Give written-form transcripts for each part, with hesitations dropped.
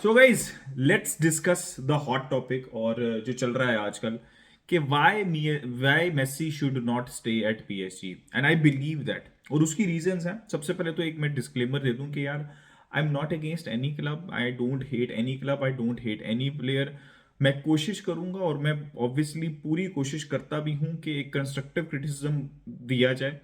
So guys let's discuss the hot topic और जो चल रहा है आजकल कि why Messi should not stay at PSG and I believe that. और उसकी रीजंस हैं। सबसे पहले तो एक मैं डिस्क्लेमर दे दूं कि यार I am not against any club, I don't hate any club, I don't hate any player. मैं कोशिश करूंगा और मैं ऑब्वियसली पूरी कोशिश करता भी हूं कि एक कंस्ट्रक्टिव क्रिटिसिज्म दिया जाए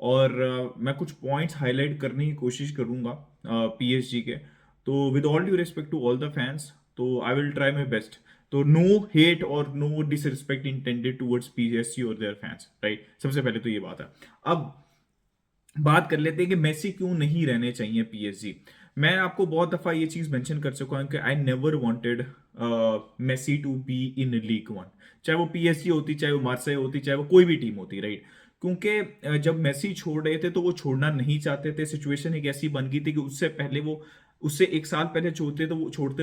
और मैं कुछ पॉइंट्स हाईलाइट करने की कोशिश करूंगा पीएसजी के। तो with all due respect to all the fans, तो I will try my best. तो नो हेट और no disrespect intended towards PSG और देयर फैंस, राइट। सबसे पहले तो ये बात है। अब बात कर लेते हैं कि मेसी क्यों नहीं रहने चाहिए पीएसजी। मैं आपको बहुत दफा ये चीज मेंशन कर चुका हूं कि I never wanted Messi to be in league one, चाहे वो पीएसजी होती, चाहे वो मार्सेई होती, चाहे वो कोई भी टीम होती, राइट। क्योंकि जब मेसी छोड़ रहे थे तो वो छोड़ना नहीं चाहते थे। सिचुएशन एक ऐसी बन गई थी कि उससे पहले वो उससे एक साल पहले छोड़ते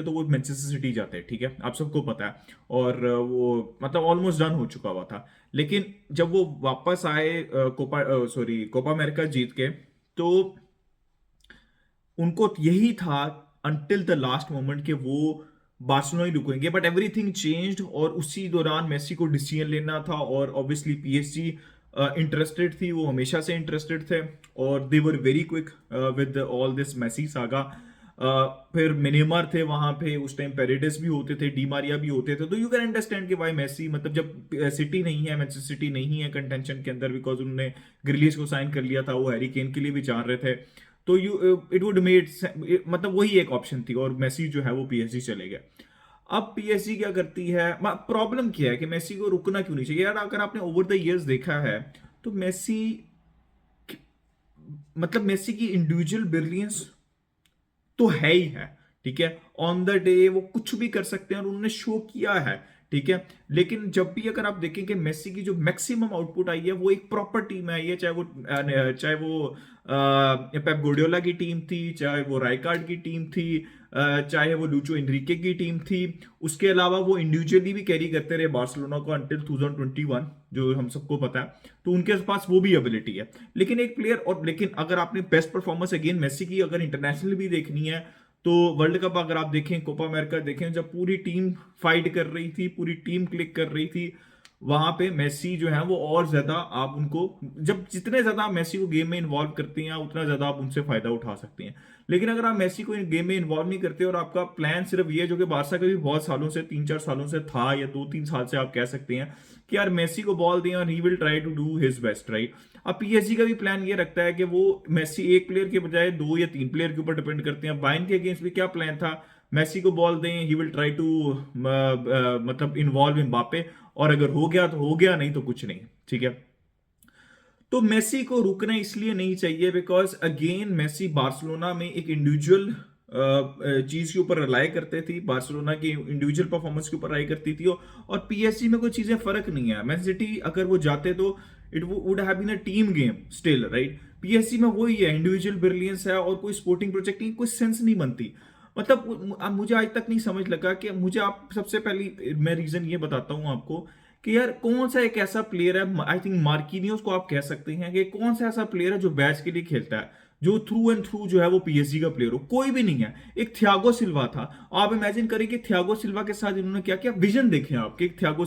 तो वो मैनचेस्टर सिटी जाते, ठीक है, आप सबको पता है। और वो मतलब ऑलमोस्ट डन हो चुका हुआ था। लेकिन जब वो वापस आए कोपा अमेरिका जीत के, तो उनको यही था अंटिल द लास्ट मोमेंट कि वो बार्सिलोना ही रुकेंगे, बट एवरीथिंग चेंज्ड और उसी दौरान मेसी को डिसीजन लेना था। और ऑब्वियसली पीएसजी इंटरेस्टेड थी, वो हमेशा से इंटरेस्टेड थे और they were very quick with all this Messi saga. फिर नेमार थे वहां पे, उस टाइम पेरेडिस भी होते थे, डी मारिया भी होते थे। तो यू कैन अंडरस्टैंड कि भाई मेसी, मतलब जब सिटी नहीं है, मैनचेस्टर सिटी नहीं है कंटेंशन के अंदर, बिकॉज उन्होंने ग्रिलिश को साइन कर लिया था, वो हैरी केन के लिए भी जान रहे थे। तो यू इट वुड मेड, मतलब वही एक ऑप्शन थी और मेसी जो है वो पीएसजी चले गए। अब पीएसजी क्या करती है, प्रॉब्लम क्या है कि मेसी को रुकना क्यों नहीं चाहिए यार। अगर आपने ओवर द इयर्स देखा है तो मेसी, मतलब मेसी की इंडिविजुअल ब्रिलियंस तो है ही है, ठीक है। ऑन द डे वो कुछ भी कर सकते हैं और उन्होंने शो किया है, ठीक है। लेकिन जब भी अगर आप देखें कि मेसी की जो मैक्सिमम आउटपुट आई है वो एक प्रॉपर टीम में आई है, चाहे वो पेप गुर्डियोला की टीम थी, चाहे वो राइकार्ड की टीम थी, चाहे वो लूचो इनरिके की टीम थी। उसके अलावा वो इंडिविजुअली भी कैरी करते रहे बार्सिलोना को अंटिल 2021, जो हम सबको पता है। तो उनके पास वो भी एबिलिटी है। लेकिन एक प्लेयर, और लेकिन अगर आपने बेस्ट परफॉर्मेंस अगेन मेसी की अगर इंटरनेशनल भी देखनी है तो वर्ल्ड कप अगर आप देखें, कोपा अमेरिका देखें, जब पूरी टीम फाइट कर रही थी, पूरी टीम क्लिक कर रही थी, वहां पे मेसी जो है वो और ज्यादा, आप उनको जब जितने ज्यादा आप मेसी को गेम में इन्वॉल्व करते हैं उतना ज्यादा आप उनसे फायदा उठा सकते हैं। लेकिन अगर आप मेसी को गेम में इन्वॉल्व नहीं करते और आपका प्लान सिर्फ ये, जो कि बारसा का भी बहुत सालों से, 3-4 सालों से था, या 2-3 साल से आप कह सकते हैं कि यार मेसी को बॉल दें और he will try to do his best, right. अब पीएसजी का भी प्लान ये रखता है कि वो मेसी एक प्लेयर के बजाय 2 या 3 प्लेयर के ऊपर डिपेंड करते हैं। बाइन के अगेंस्ट भी क्या प्लान था, मेसी को बॉल दें, ही विल ट्राई टू मतलब इन्वॉल्व एम्बापे, और अगर हो गया तो हो गया, नहीं तो कुछ नहीं, ठीक है। तो मेसी को रुकना इसलिए नहीं चाहिए बिकॉज अगेन मेसी बार्सिलोना में एक इंडिविजुअल चीज के ऊपर रिलाई करते थे, बार्सिलोना की इंडिविजुअल परफॉर्मेंस के ऊपर रिलाई करती थी। और पीएसजी में कोई चीजें फर्क नहीं है। मैन सिटी अगर वो जाते तो it would have been a team game still, right. PSG में वही है, इंडिविजुअल ब्रिलियंस है और कोई स्पोर्टिंग प्रोजेक्ट की कोई सेंस नहीं बनती। मतलब मुझे आज तक नहीं समझ लगा कि मुझे, आप सबसे पहले मैं रीजन ये बताता हूं आपको कि यार कौन सा एक ऐसा प्लेयर है, आई थिंक मार्किनियोस को आप कह सकते हैं, कि कौन सा ऐसा प्लेयर है जो बैच के लिए खेलता है, जो थ्रू एंड थ्रू जो है वो पीएसजी का प्लेयर हो। कोई भी नहीं है। एक थियागो सिल्वा था। आप इमेजिन करें कि थियागो सिल्वा के साथ इन्होंने क्या क्या विजन देखे आपके। थियागो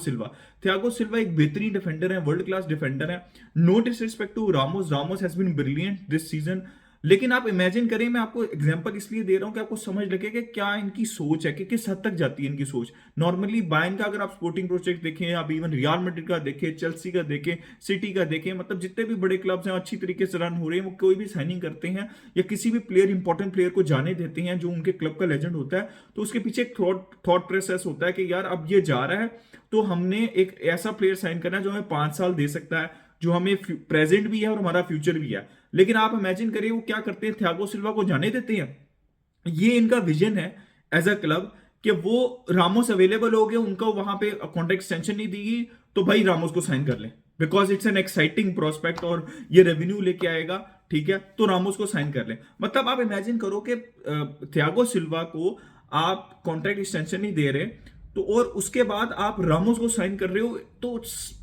सिल्वा एक बेहतरीन डिफेंडर है, वर्ल्ड क्लास डिफेंडर है। No disrespect to Ramos, Ramos has been brilliant this season. लेकिन आप इमेजिन करें, मैं आपको एग्जांपल इसलिए दे रहा हूं कि आपको समझ लगे कि क्या इनकी सोच है, कि किस हद तक जाती है इनकी सोच। नॉर्मली बायन का अगर आप स्पोर्टिंग प्रोजेक्ट देखें, आप इवन रियल मैड्रिड का देखें, चेल्सी का देखें, सिटी का देखें, मतलब जितने भी बड़े क्लब्स हैं अच्छी तरीके से रन हो रहे हैं, वो कोई भी साइनिंग करते हैं या किसी भी प्लेयर, इंपॉर्टेंट प्लेयर को जाने देते हैं जो उनके क्लब का लेजेंड होता है, तो उसके पीछे एक थॉट प्रोसेस होता है कि यार अब ये जा रहा है तो हमने एक ऐसा प्लेयर साइन करना है जो हमें 5 साल दे सकता है, जो हमें प्रेजेंट भी है और हमारा फ्यूचर भी है। लेकिन आप इमेजिन करिए वो क्या करते हैं, थियागो सिल्वा को जाने देते हैं। ये इनका विजन है एज अ क्लब कि वो रामोस अवेलेबल हो गए, उनको वहां पे कॉन्ट्रैक्ट एक्सटेंशन नहीं दी, तो भाई रामोस को साइन कर ले, because it's an exciting prospect और ये रेवेन्यू लेके आएगा, ठीक है। तो रामोस को साइन कर ले। मतलब आप इमेजिन करो कि थियागो सिल्वा को आप कॉन्ट्रैक्ट एक्सटेंशन नहीं दे रहे, तो और उसके बाद आप रामोस को साइन कर रहे हो, तो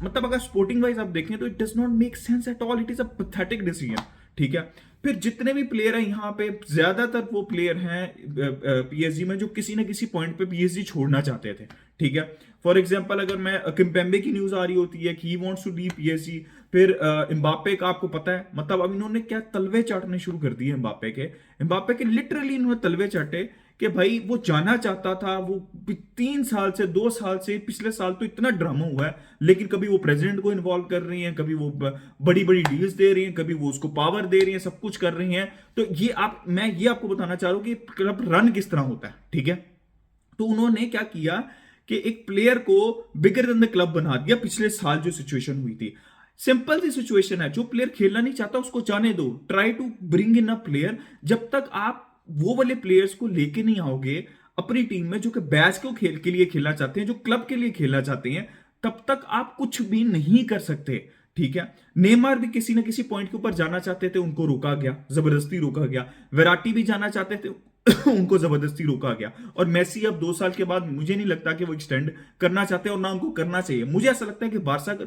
मतलब अगर स्पोर्टिंग वाइज आप देखें तो it does not make sense at all, it is a pathetic decision, ठीक है। फिर जितने भी प्लेयर हैं यहाँ पे, ज्यादातर वो प्लेयर हैं पीएसजी में जो किसी ना किसी पॉइंट पे पीएसजी छोड़ना चाहते थे, ठीक है। फॉर एग्जांपल अगर मैं किम्पेम्बे की न्यूज आ रही होती है कि he wants to leave PSG, फिर एम्बापे का आपको पता है, मतलब अब इन्होंने क्या तलवे चाटने शुरू कर दिए एम्बापे के लिटरली इन्होंने तलवे चाटे कि भाई वो जाना चाहता था, वो 3 साल से 2 साल से, पिछले साल तो इतना ड्रामा हुआ है, लेकिन कभी वो प्रेसिडेंट को इन्वॉल्व कर रही हैं, कभी वो बड़ी बड़ी डील्स दे रही हैं, कभी वो उसको पावर दे रही हैं, सब कुछ कर रही हैं। तो मैं ये आपको बताना चाह रहा हूं कि क्लब रन किस तरह होता है, ठीक है। तो उन्होंने क्या किया कि एक प्लेयर को बिगर देन द क्लब बना दिया। पिछले साल जो सिचुएशन हुई थी, सिंपल सी सिचुएशन है, जो प्लेयर खेलना नहीं चाहता उसको जाने दो, try to bring in a player. जब तक आप वो वाले प्लेयर्स को लेके नहीं आओगे अपनी टीम में जो कि बैच को खेल के लिए खेलना चाहते हैं, जो क्लब के लिए खेलना चाहते हैं, तब तक आप कुछ भी नहीं कर सकते, ठीक है। नेमार भी किसी ना किसी पॉइंट के ऊपर जाना चाहते थे, उनको रोका गया, जबरदस्ती रोका गया। विराटी भी जाना चाहते थे उनको जबरदस्ती रोका गया। और मेसी अब 2 साल के बाद मुझे नहीं लगता कि वो एक्सटेंड करना चाहते और ना उनको करना चाहिए। मुझे ऐसा लगता है कि बारसा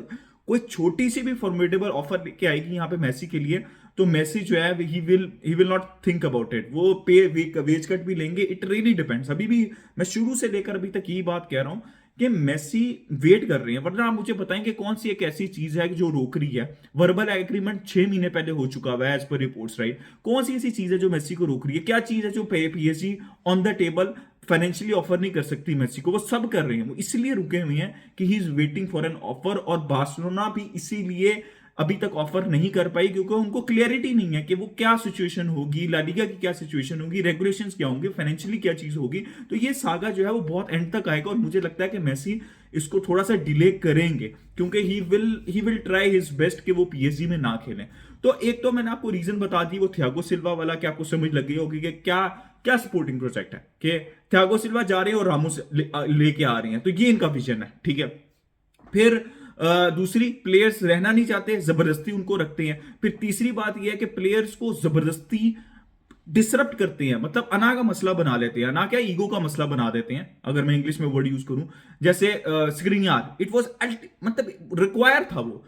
कोई छोटी सी भी फॉर्मेडेबल ऑफर लेके आएगी यहाँ पे मेसी के लिए, तो मेसी जो है he will not think about it, वो वेज कट भी लेंगे। It really depends. अभी भी मैं शुरू से लेकर अभी तक यही बात कह रहा हूं कि मेसी वेट कर रहे हैं, वरना आप मुझे बताएं कि कौन सी एक ऐसी चीज है जो रोक रही है। वर्बल एग्रीमेंट 6 महीने पहले हो चुका हुआ है एज पर रिपोर्ट्स, राइट। कौन सी ऐसी चीज है जो मेसी को रोक रही है? क्या चीज है जो PSG on the table financially offer नहीं कर सकती मेसी को? वो सब कर रहे हैं, वो इसलिए रुके हुए हैं कि he is waiting for an offer. और बार्सिलोना भी इसीलिए अभी तक ऑफर नहीं कर पाई क्योंकि उनको क्लियरिटी नहीं है कि वो क्या सिचुएशन होगी, ला लीगा की क्या सिचुएशन होगी, रेगुलेशंस क्या होंगे, फाइनेंशियली क्या चीज होगी। तो ये सागा जो है वो बहुत एंड तक आएगा और मुझे लगता है कि मेसी इसको थोड़ा सा डिले करेंगे क्योंकि ही विल ट्राई हिज बेस्ट कि वो पीएसजी में ना खेलें। तो एक तो मैंने आपको रीजन बता दी, वो थियागो सिल्वा वाला, कि आपको समझ लग गई होगी कि क्या सपोर्टिंग प्रोजेक्ट है कि थियागो सिल्वा जा रहे हैं और रामोस लेके आ रही हैं, तो ये इनका विजन है, ठीक है। फिर दूसरी, प्लेयर्स रहना नहीं चाहते, जबरदस्ती उनको रखते हैं। फिर तीसरी बात यह है कि प्लेयर्स को जबरदस्ती डिसरप्ट करते हैं, मतलब अना का मसला बना लेते हैं, ना क्या ईगो का मसला बना देते हैं, अगर मैं इंग्लिश में वर्ड यूज करूं। जैसे स्क्रीनियार, इट वाज मतलब रिक्वायर था वो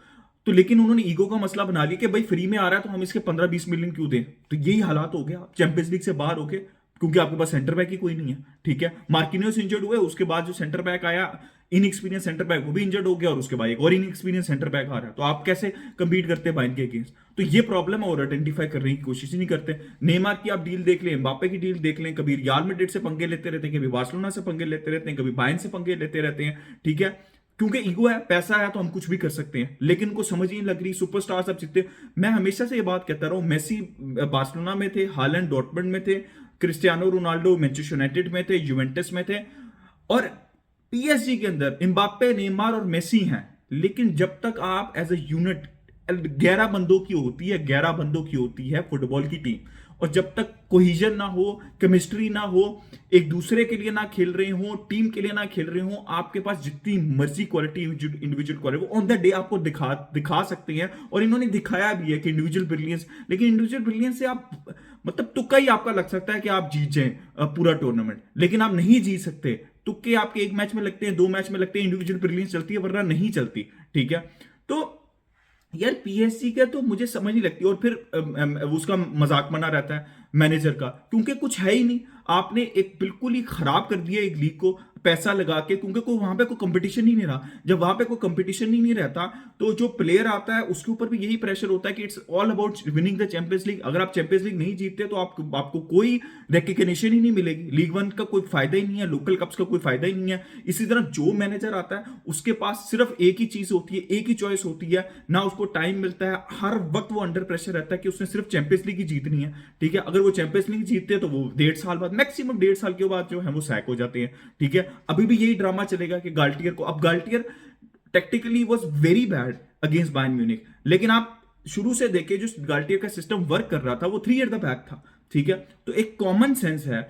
तो, लेकिन उन्होंने ईगो का मसला बना लिया कि भाई फ्री में आ रहा है तो हम इसके 15-20 मिलियन क्यों दें। तो यही हालात हो गया चैंपियंस लीग से बाहर होके, क्योंकि आपके पास सेंटर बैक ही कोई नहीं है, ठीक है। मार्किनियोस इंजर्ड हुए, उसके बाद जो सेंटर बैक आया इनएक्सपीरियंस सेंटर बैक, वो भी इंजर्ड हो गया, और उसके बाद एक और इनएक्सपीरियंस सेंटर बैक आ रहा है। तो आप कैसे कंपीट करते हैं बाइन के अगेंस्ट? तो ये प्रॉब्लम है और आइडेंटिफाई करने की कोशिश ही नहीं करते। नेमार की आप डील देख लें, एम्बापे की डील देख लें, कभी रियल मैड्रिड से पंगे लेते रहते हैं, कभी बार्सिलोना से पंगे लेते रहते हैं, कभी बाइन से पंगे लेते रहते हैं, ठीक है। क्योंकि ईगो है, पैसा है, तो हम कुछ भी कर सकते हैं, लेकिन उनको समझ ही नहीं लग रही। सुपरस्टार सब जीतते। मैं हमेशा से ये बात कहता रहा हूं, मेसी बार्सिलोना में थे, हालैंड डॉर्टमंड में थे, क्रिस्टियानो रोनाल्डो मैनचेस्टर यूनाइटेड में थे, यूवेंटस में थे, और पीएसजी के अंदर एम्बापे, नेमार और मेसी हैं। लेकिन जब तक आप एज ए यूनिट 11 बंदों की होती है, 11 बंदों की होती है फुटबॉल की टीम, और जब तक कोहिजन ना हो, केमिस्ट्री ना हो, एक दूसरे के लिए ना खेल रहे हो, टीम के लिए ना खेल रहे हो, आपके पास जितनी मर्जी क्वालिटी, इंडिविजुअल क्वालिटी, वो ऑन द डे आपको दिखा सकते हैं। और इन्होंने दिखाया भी है कि इंडिविजुअल ब्रिलियंस, लेकिन इंडिविजुअल ब्रिलियंस से आप मतलब तुक्का ही आपका लग सकता है कि आप जीत जाएं पूरा टूर्नामेंट, लेकिन आप नहीं जीत सकते। तुक्के आपके एक मैच में लगते हैं, 2 मैच में लगते हैं, इंडिविजुअल ब्रिलियंस चलती है, वरना नहीं चलती, ठीक है। तो यार पीएससी का तो मुझे समझ नहीं लगती। और फिर उसका मजाक बना रहता है मैनेजर का, क्योंकि कुछ है ही नहीं। आपने एक बिल्कुल ही खराब कर दिया एक लीग को पैसा लगा के, क्योंकि कोई वहां पे कोई कंपटीशन ही नहीं रहा। जब वहां पे कोई कंपटीशन ही नहीं रहता तो जो प्लेयर आता है उसके ऊपर भी यही प्रेशर होता है कि it's all about winning the champions league. अगर आप चैंपियंस लीग नहीं जीतते तो आपको कोई रिकग्निशन ही नहीं मिलेगी, लीग 1 का कोई फायदा ही नहीं है, लोकल कप्स का कोई फायदा ही नहीं है। इसी तरह जो मैनेजर आता है उसके पास सिर्फ एक ही चीज होती है, एक ही चॉइस होती है, ना उसको टाइम मिलता है, हर वक्त वो अंडर प्रेशर रहता है कि उसने सिर्फ चैंपियंस लीग ही जीतनी है, ठीक है। अगर वो चैंपियंस लीग जीतते हैं तो वो 1.5 साल बाद, मैक्सिमम 1.5 साल के बाद जो है वो सैक हो जाते हैं, ठीक है। अभी भी यही ड्रामा चलेगा कि गाल्टियर को, अब Galtier technically was very bad against Bayern Munich, लेकिन आप शुरू से देखें जो गाल्टियर का सिस्टम वर्क कर रहा था वो 3 एट द बैक था, ठीक है। तो एक कॉमन सेंस है,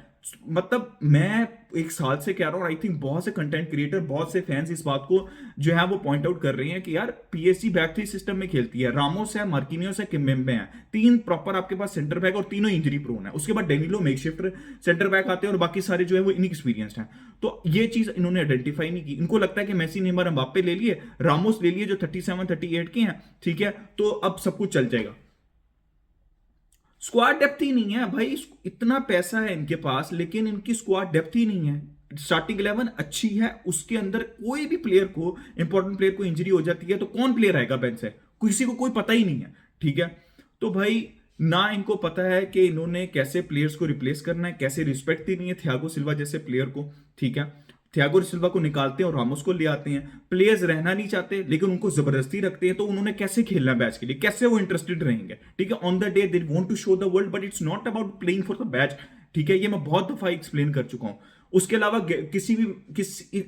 मतलब मैं 1 साल से कह रहा हूं, आई थिंक बहुत से कंटेंट क्रिएटर, बहुत से फैंस इस बात को जो है वो पॉइंट आउट कर रहे हैं कि यार पीएसजी बैक 3 सिस्टम में खेलती है। रामोस है, मार्किनियोस है, किम्बेम्बे है, 3 प्रॉपर आपके पास सेंटर बैक, और तीनों इंजरी प्रोन है। उसके बाद डेनिलो मेकशिफ्ट सेंटर बैक आते हैं और बाकी सारे जो है वो इनएक्सपीरियंस्ड हैं। तो ये चीज इन्होंने आइडेंटिफाई नहीं की। इनको लगता है कि मेसी, नेमार, एम्बापे ले लिए, रामोस ले लिए जो 37-38 के हैं, ठीक है, तो अब सब कुछ चल जाएगा। स्क्वाड डेप्थ ही नहीं है भाई, इतना पैसा है इनके पास लेकिन इनकी स्क्वाड डेप्थ ही नहीं है। स्टार्टिंग 11 अच्छी है, उसके अंदर कोई भी प्लेयर को, इंपॉर्टेंट प्लेयर को इंजरी हो जाती है तो कौन प्लेयर आएगा बेंच से, किसी को कोई पता ही नहीं है, ठीक है। तो भाई ना इनको पता है कि इन्होंने कैसे प्लेयर्स को रिप्लेस करना है, कैसे रिस्पेक्ट देनी है थियागो सिल्वा जैसे प्लेयर को, ठीक है। थियागो सिल्वा को निकालते हैं और रामोस को ले आते हैं। प्लेयर्स रहना नहीं चाहते लेकिन उनको जबरदस्ती रखते हैं, तो उन्होंने कैसे खेलना बैच के लिए, कैसे वो इंटरेस्टेड रहेंगे, ठीक है। On the day they want to show the world but it's not about playing for the badge, ठीक है। ये मैं बहुत दफा एक्सप्लेन कर चुका हूं। उसके अलावा किसी भी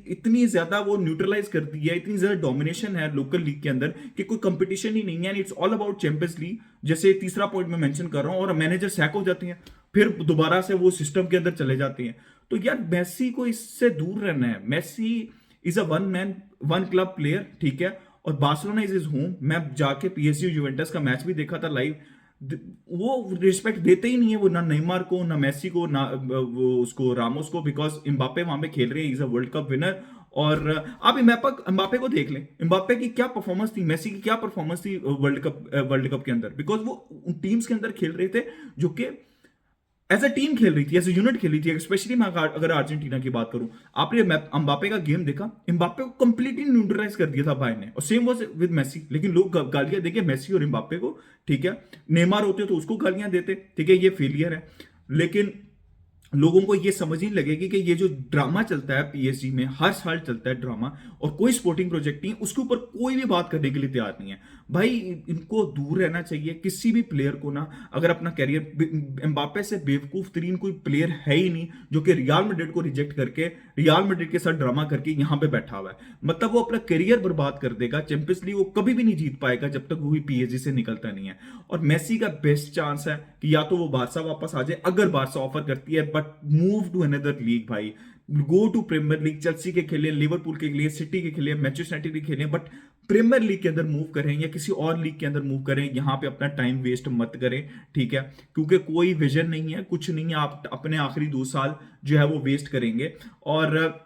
इतनी ज्यादा वो न्यूट्रलाइज कर दी है, इतनी ज्यादा डोमिनेशन है लोकल लीग के अंदर कि कोई कंपटीशन ही नहीं है, and it's all about champions league. जैसे तीसरा पॉइंट मैं मेंशन कर रहा हूं, और मैनेजर सैक हो जाते हैं, फिर दोबारा से वो सिस्टम के अंदर चले जाते हैं। तो यार मेसी को इससे दूर रहना है। Messi is a one man one club player, ठीक है। और बार्सिलोना इज इज होम। मैं जाके पीएसजी यूवेंटस का मैच भी देखा था लाइव, वो रिस्पेक्ट देते ही नहीं है वो, ना नेमार को, ना मेसी को, ना वो उसको रामोस को, बिकॉज इम्बापे वहां पे खेल रहे हैं, is a world cup winner. और आप इम्बापे को देख लें, इम्बापे की क्या परफॉर्मेंस थी, मेसी की क्या परफॉर्मेंस थी वर्ल्ड कप के अंदर, बिकॉज वो उन टीम्स के अंदर खेल रहे थे जो कि एज अ टीम खेल रही थी, एज अ यूनिट खेल रही थी। स्पेशली मैं अगर अर्जेंटीना की बात करूं, आपने एम्बापे का गेम देखा, एम्बापे को कंप्लीटली न्यूट्रलाइज कर दिया था भाई ने, और सेम वाज विद मेसी। लेकिन लोग गालियां देंगे मेसी और एम्बापे को, ठीक है। नेमार होते तो उसको गालियां देते, ठीक है, ये फेलियर है। लेकिन लोगों को ये समझ नहीं लगेगी कि ये जो ड्रामा चलता है पीएसजी में, हर साल चलता है ड्रामा, और कोई स्पोर्टिंग प्रोजेक्ट नहीं, उसके ऊपर कोई भी बात करने के लिए तैयार नहीं है भाई। इनको दूर रहना चाहिए किसी भी प्लेयर को ना। अगर अपना कैरियर, एम्बापे से बेवकूफ तरीन कोई प्लेयर है ही नहीं जो कि रियल मैड्रिड को रिजेक्ट करके, रियल मैड्रिड के साथ ड्रामा करके यहां पे बैठा हुआ है। मतलब वो अपना करियर बर्बाद कर देगा, चैंपियंस लीग वो कभी भी नहीं जीत पाएगा जब तक वो भी पीएसजी से निकलता नहीं है। और मेसी का बेस्ट चांस है कि या तो वो बारसा वापस आ जाए, अगर बारसा ऑफर करती है, but move to another league भाई, go to Premier League. Chelsea के खेले, लिवरपूल के लिए, सिटी के खेले, मैनचेस्टर यूनाइटेड के खेले, बट प्रीमियर लीग के अंदर मूव करें या किसी और लीग के अंदर मूव करें। यहां पे अपना टाइम वेस्ट मत करें, ठीक है, क्योंकि कोई विजन नहीं है, कुछ नहीं है। आप अपने आखिरी 2 साल जो है वो वेस्ट करेंगे, और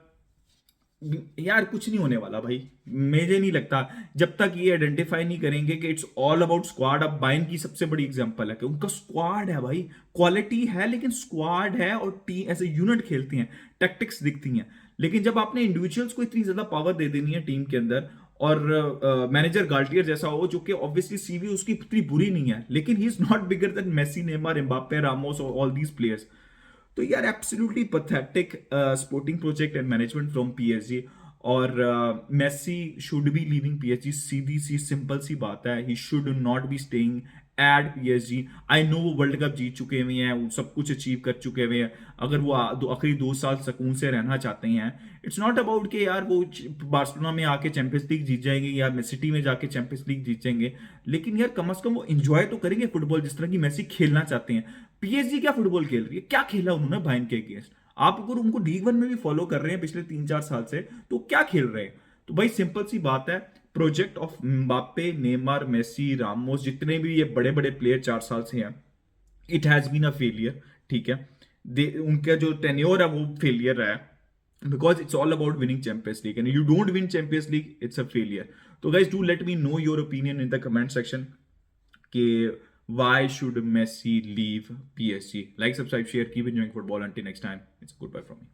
यार कुछ नहीं होने वाला भाई। मुझे नहीं लगता जब तक ये आइडेंटिफाई नहीं करेंगे कि इट्स ऑल अबाउट स्क्वाड। अब बायर्न की सबसे बड़ी एग्जांपल है कि उनका स्क्वाड है भाई, क्वालिटी है लेकिन स्क्वाड है, और टीम ऐसे यूनिट खेलती हैं, टैक्टिक्स दिखती हैं। लेकिन जब आपने इंडिविजुअल्स को इतनी ज्यादा पावर दे देनी है टीम के अंदर, और मैनेजर गाल्टियर जैसा हो, जो कि ऑब्वियसली सीवी उसकी इतनी बुरी नहीं है, लेकिन he is not bigger than Messi, Neymar, Mbappe, Ramos और ऑल दीज प्लेयर्स। तो यार absolutely pathetic sporting project and management from PSG. और Messi should be leaving PSG, सीधी सी सिंपल सी बात है। He should not be staying at PSG. I know वो वर्ल्ड कप जीत चुके हुए हैं, वो सब कुछ अचीव कर चुके हुए हैं। अगर वो आखिरी 2 साल सुकून से रहना चाहते हैं, इट्स नॉट अबाउट कि यार वो बार्सिलोना में आके चैंपियंस लीग जीत जाएंगे या सिटी में जाके चैंपियंस लीग जीत जाएंगे, लेकिन यार कम से कम वो एंजॉय तो करेंगे फुटबॉल जिस तरह की मेसी खेलना चाहते हैं। पीएसजी क्या फुटबॉल खेल रही है, क्या खेला उन्होंने बायर्न के अगेंस्ट? आप अगर उनको लीग वन में भी फॉलो कर रहे हैं पिछले 3-4 साल से, तो क्या खेल रहे हैं? तो भाई सिंपल सी बात है, project of Mbappe, Neymar, Messi, Ramos, जितने भी ये बड़े बड़े प्लेयर 4 साल से हैं, it has been a failure, ठीक है। उनका जो टेन्योर है वो फेलियर रहा है, because it's all about winning Champions League, and you don't win Champions League, it's a failure. So guys, do let me know your opinion in the comment section कि why should Messi leave PSG? Like, subscribe, share, keep enjoying football. Until next time, it's a goodbye from me.